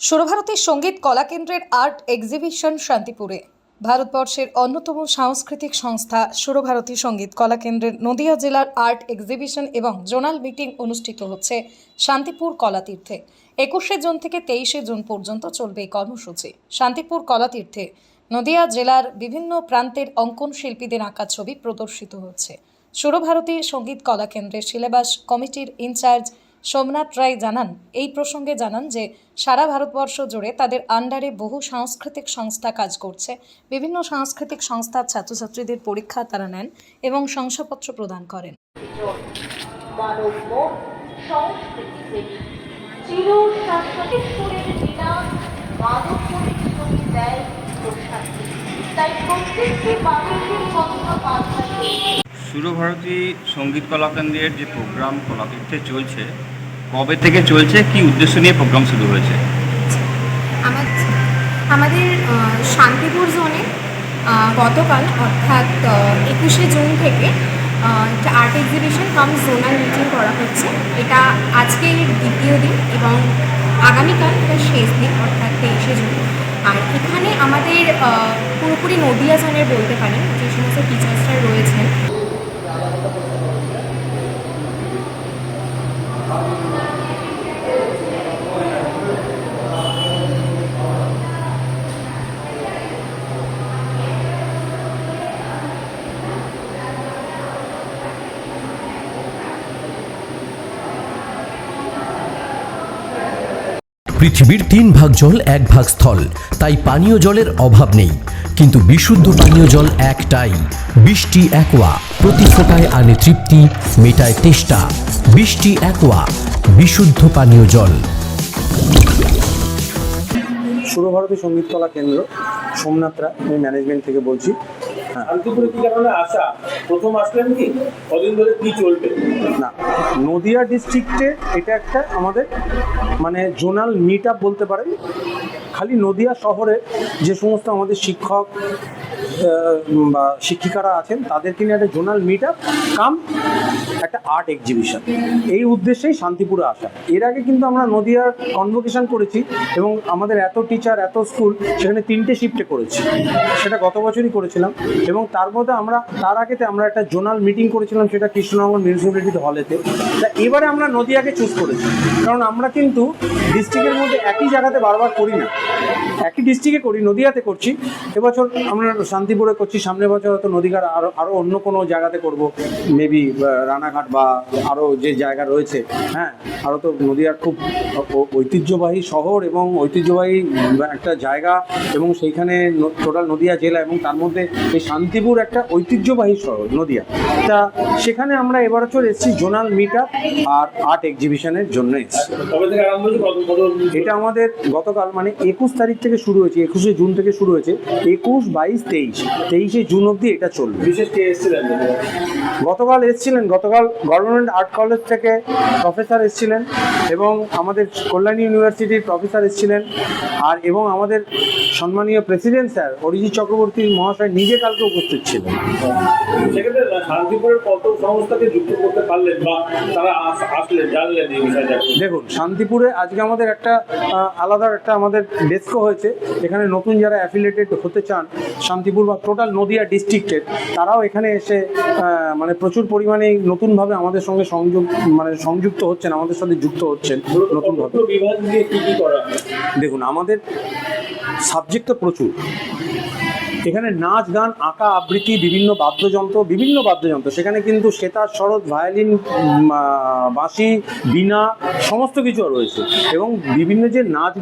সৌরভারতী সঙ্গীত কলা কেন্দ্রের আর্ট এক্সিবিশন শান্তিপুরে। ভারতবর্ষের অন্যতম সাংস্কৃতিক সংস্থা সৌরভারতী সঙ্গীত কলা কেন্দ্রের নদিয়া জেলার আর্ট এক্সিবিশন এবং জোনাল মিটিং অনুষ্ঠিত হচ্ছে শান্তিপুর কলাতীর্থে। 21 জুন থেকে 23 জুন পর্যন্ত চলবে এই কর্মসূচি। শান্তিপুর কলাতীর্থে নদিয়া জেলার বিভিন্ন প্রান্তের অঙ্কন শিল্পীদের আঁকা ছবি প্রদর্শিত হচ্ছে। সৌরভারতী সঙ্গীত কলা কেন্দ্রের সিলেবাস কমিটির ইনচার্জ সোমনাথ রায় এই প্রসঙ্গে জানান যে সারা ভারতবর্ষ জুড়ে তাদের আন্ডারে বহু সাংস্কৃতিক সংস্থা কাজ করছে। বিভিন্ন সাংস্কৃতিক সংস্থার ছাত্রছাত্রীদের পরীক্ষা তারা নেন এবং শংসাপত্র প্রদান করেন। সৌরভারতী সঙ্গীত কলা কেন্দ্রের যে প্রোগ্রাম কলাতীর্থে চলছে, কবে থেকে চলছে, কি উদ্দেশ্য নিয়ে প্রোগ্রাম শুরু হয়েছে? আমাদের শান্তিপুর জোনে গতকাল অর্থাৎ 21 জুন থেকে একটা art exhibition cum zonal meeting করা হচ্ছে। এটা আজকের দ্বিতীয় দিন এবং আগামীকাল এটা শেষ দিন অর্থাৎ 23 জুন। আর এখানে আমাদের পুরোপুরি নদিয়া জোনের বলতে পারেন যে সমস্ত টিচার্সরা রয়েছেন, পৃথিবীর 3 ভাগ জল 1 ভাগ স্থল, তাই পানীয় জলের অভাব নেই। কিন্তু বিশুদ্ধ পানীয় জল একটাই, বৃষ্টি অ্যাকোয়া। প্রতি ফোঁটায় আনে তৃপ্তি, মেটায় তেষ্টা। বৃষ্টি অ্যাকোয়া, বিশুদ্ধ পানীয় জল। সৌরভারতী সঙ্গীত কলা কেন্দ্র, সোমনাথ রায়, আমি ম্যানেজমেন্ট থেকে বলছি। শান্তিপুরে কি কারণে আসা? প্রথম আসলেন কি? কদিন ধরে কি চলবে? না, নদিয়া ডিস্ট্রিক্টে এটা একটা আমাদের মানে জোনাল মিট আপ বলতে পারেন। খালি নদিয়া শহরে যে সমস্ত আমাদের শিক্ষক বা শিক্ষিকারা আছেন তাদেরকে নিয়ে একটা জোনাল মিট আপ কাম একটা আর্ট এক্সিবিশন, এই উদ্দেশ্যেই শান্তিপুরে আসা। এর আগে কিন্তু আমরা নদিয়ার কনভোকেশন করেছি এবং আমাদের এত টিচার এত স্কুল সেখানে 3টে শিফটে করেছি, সেটা গত বছরই করেছিলাম। এবং তার মধ্যে তার আগেতে আমরা একটা জোনাল মিটিং করেছিলাম, সেটা কৃষ্ণনগর মিউনিসিপ্যালিটি হলেতে। তা এবারে আমরা নদিয়াকে চুজ করেছি, কারণ আমরা কিন্তু ডিস্ট্রিক্টের মধ্যে একই জায়গাতে বারবার করি না, একই ডিস্ট্রিক্টে করি, নদিয়াতে করছি। এবছর আমরা শান্তিপুরে করছি, সামনের বছর হয়তো নদীঘাট আরও অন্য কোনো জায়গাতে করব, মেবি রানাঘাট বা আরও যে জায়গা রয়েছে। হ্যাঁ, আরও তো নদিয়ার খুব ঐতিহ্যবাহী শহর এবং ঐতিহ্যবাহী একটা জায়গা, এবং সেইখানে টোটাল নদিয়া জেলা এবং তার মধ্যে এই শান্তিপুর একটা ঐতিহ্যবাহী শহর নদিয়া। তা সেখানে আমরা এবছর এসেছি জোনাল মিট আপ আর আর্ট এক্সিবিশনের জন্য এসেছি। এটা আমাদের গতকাল মানে 21 তারিখ থেকে শুরু হয়েছে, 21 জুন থেকে শুরু হয়েছে। 21, 22, 23 জুন অবধি এটা চলবে। বিশেষ কে এসেছিলেন? গতকাল গভর্নমেন্ট আর্ট কলেজ থেকে প্রফেসর এসেছিলেন এবং আমাদের কল্যাণী ইউনিভার্সিটির প্রফেসর এসেছিলেন, আর এবং আমাদের সম্মানীয় প্রেসিডেন্ট স্যার অরিজিৎ চক্রবর্তী মহাশয় নিজে কালকে উপস্থিত ছিলেন। সেক্ষেত্রে শান্তিপুরের কত সংস্থাকে যুক্ত করতে পারলেন বা তারা আসলেন, জানলেন এই বিষয়টা? দেখুন, শান্তিপুরে আজকে আমাদের একটা আলাদা একটা আমাদের ডেস্কও হয়েছে। এখানে নতুন যারা অ্যাফিলিয়েটেড হতে চান শান্তিপুর বা টোটাল নদিয়া ডিস্ট্রিক্টের, তারাও এখানে এসে মানে প্রচুর পরিমাণে নতুনভাবে আমাদের সঙ্গে সংযুক্ত হচ্ছেন, আমাদের সাথে যুক্ত হচ্ছেন নতুনভাবে। বিভাগ দিয়ে কী কী করা? দেখুন, আমাদের সাবজেক্ট তো প্রচুর। এখানে নাচ, গান, আঁকা, আবৃত্তি, বিভিন্ন বাদ্যযন্ত্র, সেখানে কিন্তু সেতার, সরোদ, ভায়োলিন, বাঁশি, বীণা, সমস্ত কিছু রয়েছে। এবং বিভিন্ন যে নাচ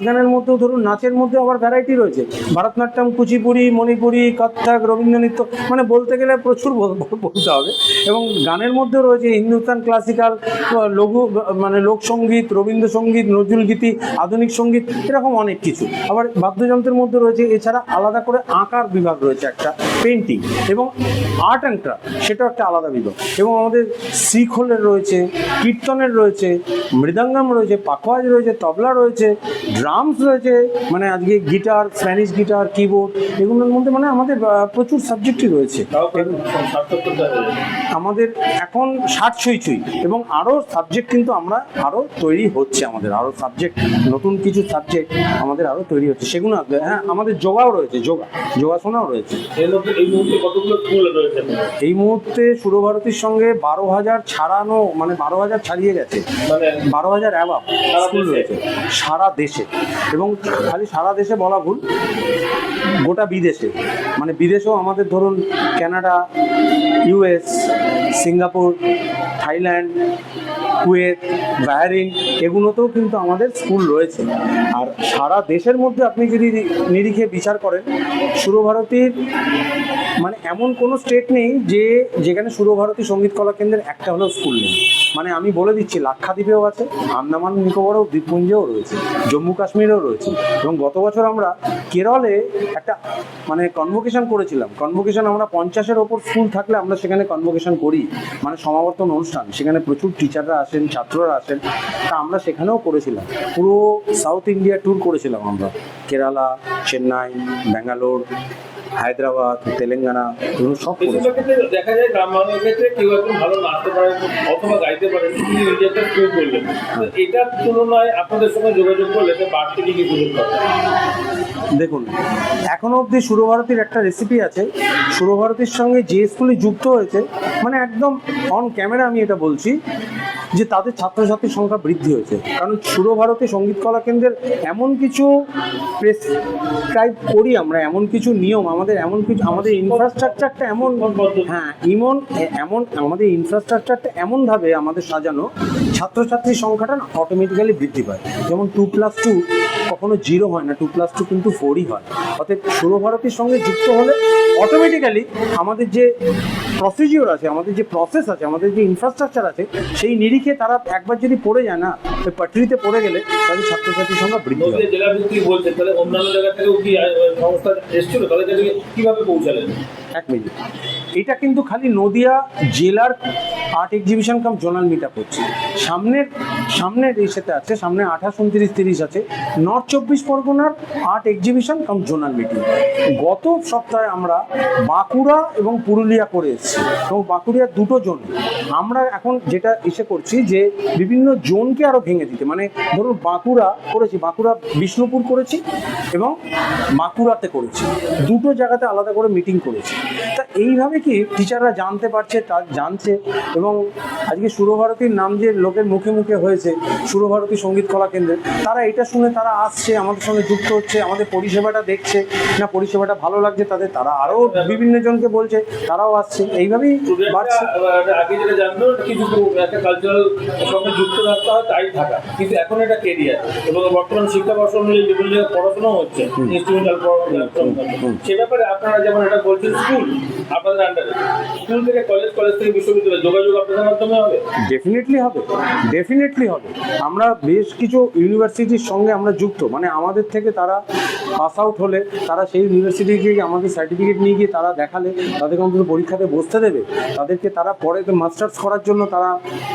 গানের মধ্যেও ধরুন নাচের মধ্যে আবার ভ্যারাইটি রয়েছে, ভারতনাট্যম, কুচিপুড়ি, মণিপুরি, কত্থক, রবীন্দ্রনৃত্য, মানে বলতে গেলে প্রচুর বলতে হবে। এবং গানের মধ্যেও রয়েছে হিন্দুস্তান ক্লাসিক্যাল, লোকসঙ্গীত, রবীন্দ্রসঙ্গীত, নজরুলগীতি, আধুনিক সঙ্গীত, এরকম অনেক কিছু। আবার বাদ্যযন্ত্রের মধ্যে রয়েছে এছাড়া আলাদা আলাদা করে আঁকার বিভাগ রয়েছে একটা, পেন্টিং এবং আর্ট অ্যান্ড ক্রাফট সেটাও একটা আলাদা বিভাগ, এবং আমাদের শ্রীখোলের রয়েছে, কীর্তনের রয়েছে, মৃদঙ্গম রয়েছে, পাখোয়াজ রয়েছে, তবলা রয়েছে, ড্রামস রয়েছে, মানে আজকে গিটার, স্প্যানিশ গিটার, কিবোর্ড, এগুলোর মধ্যে মানে আমাদের প্রচুর সাবজেক্টই রয়েছে। তাও প্রায় 70-টা হয়ে যায়। আমাদের এখন 60 ছুঁই, এবং আরও সাবজেক্ট কিন্তু আমরা আরও তৈরি হচ্ছে, আমাদের আরও সাবজেক্ট, নতুন কিছু সাবজেক্ট আমাদের আরও তৈরি হচ্ছে, সেগুলো আসবে। হ্যাঁ, আমাদের যোগাও রয়েছে, যোগাসনাও রয়েছে। এর মধ্যে এই মুহূর্তে কতগুলো স্কুল রয়েছে? এই মুহূর্তে সুরভারতীর সঙ্গে 12,000 ছাড়ানো, মানে 12,000 ছাড়িয়ে গেছে, মানে 12,000 অ্যাবাব স্কুল রয়েছে সারা দেশে, এবং খালি সারা দেশে বলা ভুল, গোটা বিদেশে, মানে বিদেশেও আমাদের ধরুন Canada, US, Singapore, Thailand, Kuwait, Bahrain, এগুলোতেও কিন্তু আমাদের স্কুল রয়েছে। আর সারা দেশের মধ্যে আপনি যদি নিরিখে বিচার করেন, সুরভারতীর মানে এমন কোনো স্টেট নেই যেখানে সুরভারতী সঙ্গীত কলা কেন্দ্রের একটা হলেও স্কুল নেই। মানে আমি বলে দিচ্ছি, লাক্ষাদ্বীপেও আছে, আন্দামান নিকোবরেও, দ্বীপপুঞ্জেও রয়েছে, জম্মু কাশ্মীরেও রয়েছে, এবং গত বছর আমরা কেরলে একটা মানে কনভোকেশন করেছিলাম। কনভোকেশন আমরা 50-এর ওপর স্কুল থাকলে আমরা সেখানে কনভোকেশন করি, মানে সমাবর্তন অনুষ্ঠান, সেখানে প্রচুর টিচাররা আসেন, ছাত্ররা আসেন, তা আমরা সেখানেও করেছিলাম। পুরো সাউথ ইন্ডিয়া ট্যুর করেছিলাম আমরা, কেরালা, চেন্নাই, ব্যাঙ্গালোর, হায়দ্রাবাদ, তেলেঙ্গানা, এগুলো সব করেছি। বেশিরভাগ ক্ষেত্রে দেখা যায় গ্রাম বাংলার ক্ষেত্রে কেউ একজন ভালো নাচতে পারে অথবা গাইতে পারে, তিনি নিজেকে প্রুভ করলেন। তো এটার তুলনায় আপনাদের সঙ্গে যোগাযোগ করলে বাড়তি কি সুযোগ পাবে? দেখুন, এখনো অবধি সুরভারতীর একটা রেসিপি আছে, সুরভারতীর সঙ্গে যে স্কুলে যুক্ত হয়েছে, মানে একদম অন ক্যামেরা আমি এটা বলছি যে তাদের ছাত্রছাত্রীর সংখ্যা বৃদ্ধি হয়েছে। কারণ সুরভারতী সঙ্গীত কলা কেন্দ্রের এমন কিছু প্রেসক্রাইব করি আমরা, এমন কিছু নিয়ম, আমাদের এমন কিছু, আমাদের ইনফ্রাস্ট্রাকচারটা এমন, হ্যাঁ এমন আমাদের ইনফ্রাস্ট্রাকচারটা এমনভাবে আমাদের সাজানো, ছাত্রছাত্রীর সংখ্যাটা অটোমেটিক্যালি বৃদ্ধি পায়। যেমন 2+2 কখনো 0 হয় না, 2+2 কিন্তু 4ই হয়। অর্থাৎ সুরভারতীর সঙ্গে যুক্ত হলে অটোমেটিক্যালি আমাদের যে প্রসিজিওর আছে, আমাদের যে প্রসেস আছে, আমাদের যে ইনফ্রাস্ট্রাকচার আছে, সেই নিরিখে তারা একবার যদি পড়ে যায় না, ওই পাটরিতে পড়ে গেলে তাদের ছাত্রছাত্রীর সংখ্যা বৃদ্ধি হয়। নদীয়া জেলা ভিত্তিক বলছেন, তাহলে অন্যান্য জায়গা থেকেও কি সংস্থা এসেছিল, তাদের কাছে কিভাবে পৌঁছালেন? এক মিনিট, এটা কিন্তু খালি নদিয়া জেলার art exhibition cum zonal meet up হচ্ছে। সামনের এই সাথে আছে, সামনে 28, 29, 30 আছে নর্থ 24 পরগনার art exhibition cum zonal meeting. গত সপ্তাহে আমরা বাঁকুড়া এবং পুরুলিয়া করে এসেছি, এবং বাঁকুড়িয়ার 2টো জোন। আমরা এখন যেটা এসে করছি যে বিভিন্ন জোনকে আরও ভেঙে দিতে, মানে ধরুন বাঁকুড়া করেছি, বাঁকুড়া বিষ্ণুপুর করেছি এবং বাঁকুড়াতে করেছি, 2টো জায়গাতে আলাদা করে মিটিং করেছি। তা এইভাবে কি টিচাররা জানতে পারছে, তা জানছে, এবং আজকে সুরভারতীর নাম যে লোকের মুখে মুখে হয়েছে, সুরভারতী সঙ্গীত কলা কেন্দ্রে, তারা এটা শুনে তারা আসছে, আমাদের সঙ্গে যুক্ত হচ্ছে, আমাদের পরিষেবাটা দেখছে, না পরিষেবাটা ভালো লাগছে তাদের, তারা আরও বিভিন্ন জনকে বলছে, তারাও আসছে, এইভাবেই বাড়ছে। আগে যেটা জানতো কিছু একটা কালচারাল সঙ্গে যুক্ত থাকতে হয়, তাই থাকা, কিন্তু এখন এটা কেরিয়ার, এবং বর্তমান শিক্ষাবর্ষ অনুযায়ী বিভিন্ন জায়গায় পড়াশোনাও হচ্ছে, ইনস্ট্রুমেন্টাল পড়াশোনা। সে ব্যাপারে আপনারা যেমন এটা বলছেন, স্কুল আপনাদের আন্ডারে, স্কুল থেকে কলেজ, কলেজ থেকে বিশ্ববিদ্যালয়, যোগাযোগ আপনাদের মাধ্যমে হবে? ডেফিনেটলি হবে। আমরা বেশ কিছু ইউনিভার্সিটির সঙ্গে আমরা যুক্ত, মানে আমাদের থেকে তারা পাস আউট হলে তারা সেই ইউনিভার্সিটিকে আমাদের সার্টিফিকেট নিয়ে গিয়ে তারা দেখালে তাদেরকে অন্তত পরীক্ষাতে বসতে দেবে, তাদেরকে তারা পরে মাস্টার্স করার জন্য তারা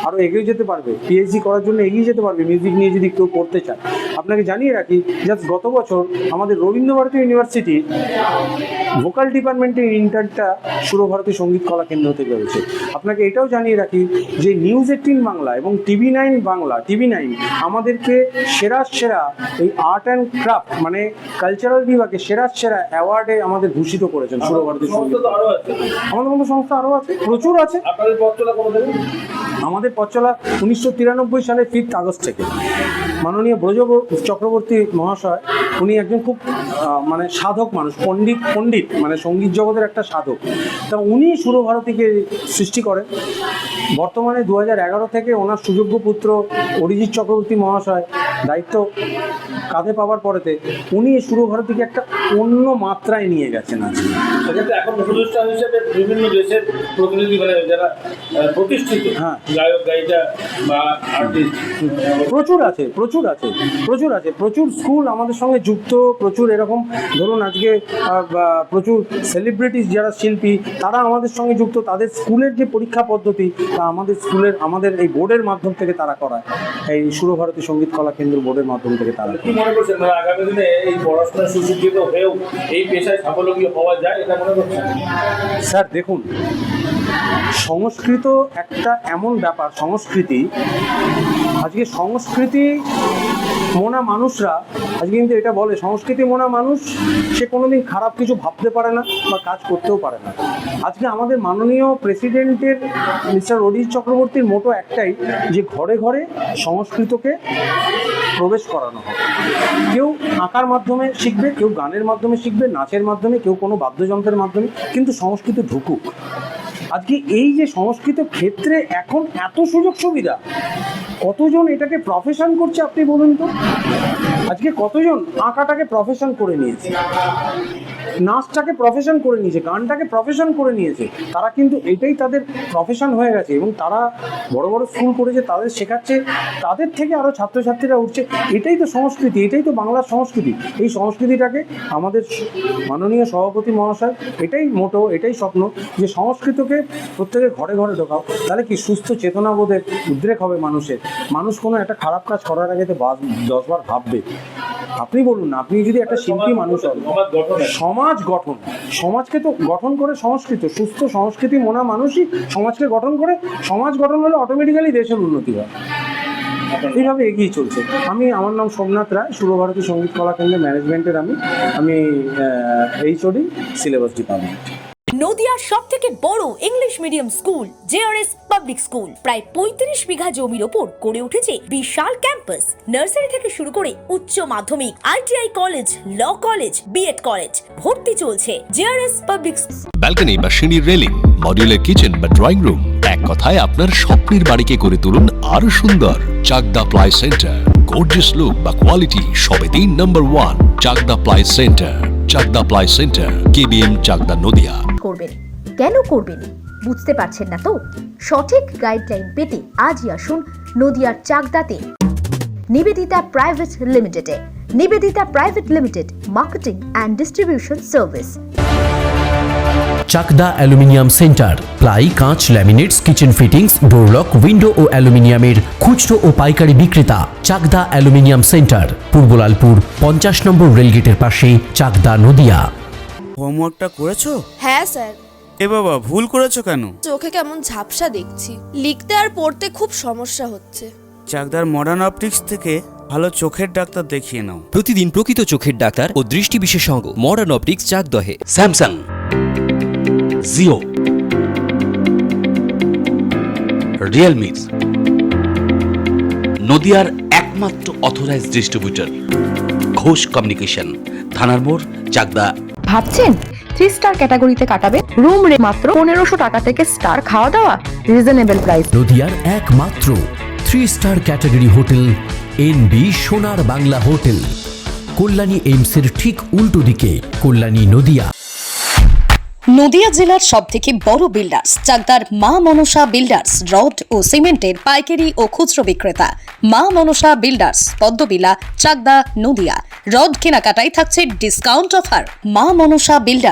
আরও এগিয়ে যেতে পারবে, পিএইচডি করার জন্য এগিয়ে যেতে পারবে, মিউজিক নিয়ে যদি কেউ পড়তে চায়। আপনাকে জানিয়ে রাখি, জাস্ট গত বছর আমাদের রবীন্দ্রভারতী ইউনিভার্সিটি ভোকাল ডিপার্টমেন্টের ইন্টার্নটা সুরভারতী সঙ্গীত কলা কেন্দ্র থেকে হয়েছে। আপনাকে এটাও জানিয়ে রাখি যে নিউজ 18 বাংলা এবং TV9 বাংলা, TV9 আমাদেরকে সেরা এই আর্ট অ্যান্ড ক্রাফট মানে কালচারাল বিভাগে সেরা অ্যাওয়ার্ডে আমাদের ভূষিত করেছেন সুরভারতী সঙ্গীত। আমাদের মতো সংস্থা আরও আছে, প্রচুর আছে। আপনাদের পথ চলা কোনো দেবেন? আমাদের পথ চলা 1993 সালের 5 আগস্ট থেকে। মাননীয় ব্রজ চক্রবর্তী মহাশয়, উনি একজন খুব মানে সাধক মানুষ, পণ্ডিত মানে সঙ্গীত জগতের একটা সাধক। তা উনি সুরভারতীকে সৃষ্টি করেন। বর্তমানে 2011 থেকে ওনার সুযোগ্য পুত্র অরিজিৎ চক্রবর্তী মহাশয় দায়িত্ব কাঁধে পাওয়ার পরেতে উনি সুরভারতীকে একটা অন্য মাত্রায় নিয়ে গেছেন আজকে। সেক্ষেত্রে এখন উপদেষ্টা হিসেবে বিভিন্ন দেশের প্রতিনিধি মানে যারা প্রতিষ্ঠিত হ্যাঁ। গায়ক গায়িকা বা আর্টিস্ট প্রচুর আছে প্রচুর স্কুল আমাদের সঙ্গে যুক্ত, প্রচুর এরকম ধরুন আজকে প্রচুর সেলিব্রিটিস যারা শিল্পী তারা আমাদের সঙ্গে যুক্ত, তাদের স্কুলের যে পরীক্ষা পদ্ধতি তা আমাদের এই বোর্ডের মাধ্যম থেকে তারা করায়, এই সুরভারতী সঙ্গীত কলা কেন্দ্র বোর্ডের মাধ্যম থেকে তারা। কি মনে করছেন মানে আগামী দিনে এই পড়াশোনা সুশিক্ষিত হয়েও এই পেশায় স্বাবলম্বী হওয়া যায় এটা মনে করছেন? স্যার দেখুন, সংস্কৃত একটা এমন ব্যাপার, আজকে সংস্কৃতি মনা মানুষরা আজকে কিন্তু এটা বলে, সংস্কৃতি মনা মানুষ সে কোনোদিন খারাপ কিছু ভাবতে পারে না বা কাজ করতেও পারে না। আজকে আমাদের মাননীয় প্রেসিডেন্টের মিস্টার অরিজিৎ চক্রবর্তীর মোটো একটাই, যে ঘরে ঘরে সংস্কৃতকে প্রবেশ করানো হবে। কেউ আঁকার মাধ্যমে শিখবে, কেউ গানের মাধ্যমে শিখবে, নাচের মাধ্যমে, কেউ কোনো বাদ্যযন্ত্রের মাধ্যমে, কিন্তু সংস্কৃত ঢুকুক। আজকে এই যে সংস্কৃত ক্ষেত্রে এখন এত সুযোগ সুবিধা, কতজন এটাকে প্রফেশন করছে আপনি বলুন তো? আজকে কতজন আঁকাটাকে প্রফেশন করে নিয়েছে, নাচটাকে প্রফেশন করে নিয়েছে, গানটাকে প্রফেশন করে নিয়েছে, তারা কিন্তু এটাই তাদের প্রফেশন হয়ে গেছে এবং তারা বড় বড় স্কুল করেছে, তাদের শেখাচ্ছে, তাদের থেকে আরও ছাত্রছাত্রীরা উঠছে। এটাই তো সংস্কৃতি, এটাই তো বাংলার সংস্কৃতি। এই সংস্কৃতিটাকে আমাদের মাননীয় সভাপতি মহাশয় এটাই মোটো, এটাই স্বপ্ন, যে সংস্কৃতকে প্রত্যেকের ঘরে ঘরে ঢোকাও। তাহলে কি সুস্থ চেতনাবোধের উদ্রেক হবে মানুষের, মানুষ কোনো একটা খারাপ কাজ করার আগে তো 10বার ভাববে। আপনি বলুন না, আপনি যদি একটা শিল্পী মানুষ হন, সমাজকে তো গঠন করে সংস্কৃত, সুস্থ সংস্কৃতি মনা মানুষই সমাজকে গঠন করে, সমাজ গঠন হলে অটোমেটিক্যালি দেশের উন্নতি হয়। এইভাবে এগিয়ে চলছে। আমার নাম সোমনাথ রায়, সুরভারতী সঙ্গীত কলা কেন্দ্রের ম্যানেজমেন্টের আমি এইচওডি, সিলেবাস ডিপার্টমেন্ট। নদিয়ার সব থেকে বড় English medium school JRS public school প্রায় 35 বিঘা জমির ওপর গড়ে উঠেছে বিশাল ক্যাম্পাস। নার্সারি থেকে শুরু করে উচ্চ মাধ্যমিক, ITI college, law college, BEd college, ভর্তি চলছে জেআরএস পাবলিক। ব্যালকনি বা সিঁড়ির রেলিং, মডিউলার কিচেন বা ড্রয়িং রুম, এক কথায় আপনার স্বপ্নের বাড়িকে করে তুলুন আরো সুন্দর। Chakdaha ply centre, gorgeous look বা কোয়ালিটি সবে 3 নম্বর 1 Chakdaha ply centre. Chakdaha ply centre, KBM, Chakdaha, Nadia. করবেন কেন করবেন বুঝতে পারছেন না তো? সঠিক গাইডলাইন পেতে আজই আসুন নদিয়ার চাকদাতে নিবেদিতা প্রাইভেট লিমিটেডে। Nivedita private limited, marketing and distribution service. Chakdah aluminium centre, ply, কাঁচ, laminates, kitchen fittings, door lock, window ও অ্যালুমিনিয়ামের খুচরো ও পাইকারি বিক্রেতা। চাকদা অ্যালুমিনিয়াম সেন্টার, পূর্ব লালপুর 50 নম্বর রেলগেটের পাশে, চাকদা, নদিয়া। হোমওয়ার্কটা করেছো? হ্যাঁ স্যার। এ বাবা, ভুল করেছো কেন? চোখে কেমন ঝাপসা দেখছি, লিখতে আর পড়তে খুব সমস্যা হচ্ছে। চাকদার মডার্ন অপটিক্স থেকে ভালো চোখের ডাক্তার দেখিয়ে নাও। প্রতিদিন প্রকৃত চোখের ডাক্তার ও দৃষ্টি বিশেষজ্ঞ মডার্ন অপটিক্স, চাকদহে। স্যামসাং, জিও, রিয়েলমি, নদিয়ার একমাত্র অথরাইজড ডিস্ট্রিবিউটর ঘোষ কমিউনিকেশন, থানার মোড়, চাকদা। ভাবছেন 3 স্টার ক্যাটাগরিতে কাটাবে? রুম রে মাত্র 1500 টাকা থেকে স্টার, খাওয়া দাওয়া রিজনেবল প্রাইস। নদিয়ার একমাত্র 3 স্টার ক্যাটাগরি হোটেল এনবি সোনার বাংলা হোটেল, কল্যাণী এইমসের ঠিক উল্টো দিকে, কল্যাণী, নদিয়া। নদিয়া জেলার সবথেকে বড় বিল্ডার্স চাকদার মা মনসা বিল্ডার্স, রড ও সিমেন্টের পাইকারি ও খুচরো বিক্রেতা। মা মনসা বিল্ডার্স, পদ্মবিলা, চাকদা, নদিয়া। রড কেনাকাটায় থাকছে ডিসকাউন্ট অফার। মা মনসা বিল্ডার্স।